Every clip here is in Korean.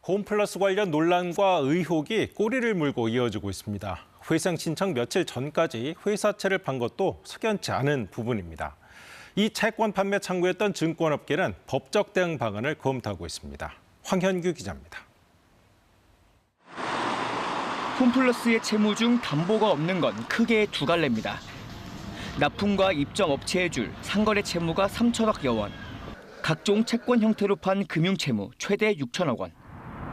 홈플러스 관련 논란과 의혹이 꼬리를 물고 이어지고 있습니다. 회생 신청 며칠 전까지 회사채를 판 것도 석연치 않은 부분입니다. 이 채권 판매 창구였던 증권업계는 법적 대응 방안을 검토하고 있습니다. 황현규 기자입니다. 홈플러스의 채무 중 담보가 없는 건 크게 두 갈래입니다. 납품과 입점 업체에 줄 상거래 채무가 3천억여 원, 각종 채권 형태로 판 금융채무 최대 6천억 원.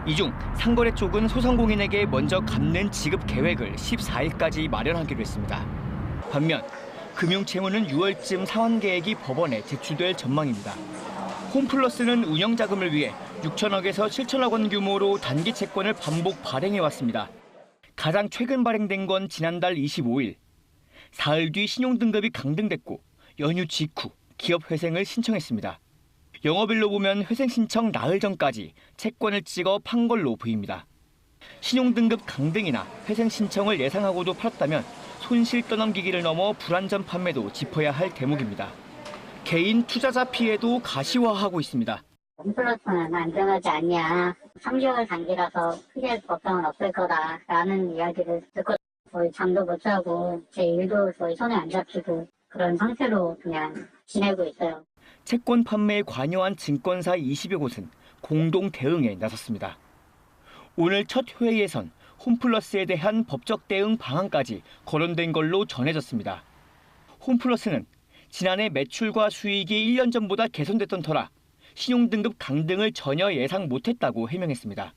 이 중 상거래 쪽은 소상공인에게 먼저 갚는 지급 계획을 14일까지 마련하기로 했습니다. 반면 금융채무는 6월쯤 상환 계획이 법원에 제출될 전망입니다. 홈플러스는 운영자금을 위해 6천억에서 7천억 원 규모로 단기 채권을 반복 발행해왔습니다. 가장 최근 발행된 건 지난달 25일. 사흘 뒤 신용등급이 강등됐고 연휴 직후 기업 회생을 신청했습니다. 영업일로 보면 회생 신청 나흘 전까지 채권을 찍어 판 걸로 보입니다. 신용등급 강등이나 회생 신청을 예상하고도 팔았다면 손실 떠넘기기를 넘어 불안전 판매도 짚어야 할 대목입니다. 개인 투자자 피해도 가시화하고 있습니다. 홈플러스는 안전하지 않냐, 3개월 단기라서 크게 걱정은 없을 거다라는 이야기를 듣고 거의 잠도 못 자고 제 일도 거의 손에 안 잡히고 그런 상태로 그냥 지내고 있어요. 채권 판매에 관여한 증권사 20여 곳은 공동 대응에 나섰습니다. 오늘 첫 회의에선 홈플러스에 대한 법적 대응 방안까지 거론된 걸로 전해졌습니다. 홈플러스는 지난해 매출과 수익이 1년 전보다 개선됐던 터라 신용등급 강등을 전혀 예상 못했다고 해명했습니다.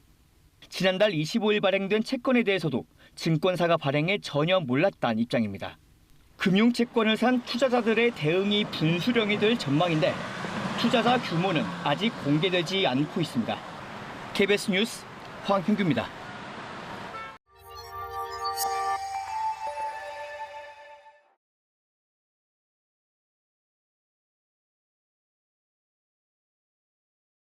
지난달 25일 발행된 채권에 대해서도 증권사가 발행해 전혀 몰랐다는 입장입니다. 금융채권을 산 투자자들의 대응이 분수령이 될 전망인데 투자자 규모는 아직 공개되지 않고 있습니다. KBS 뉴스 황현규입니다.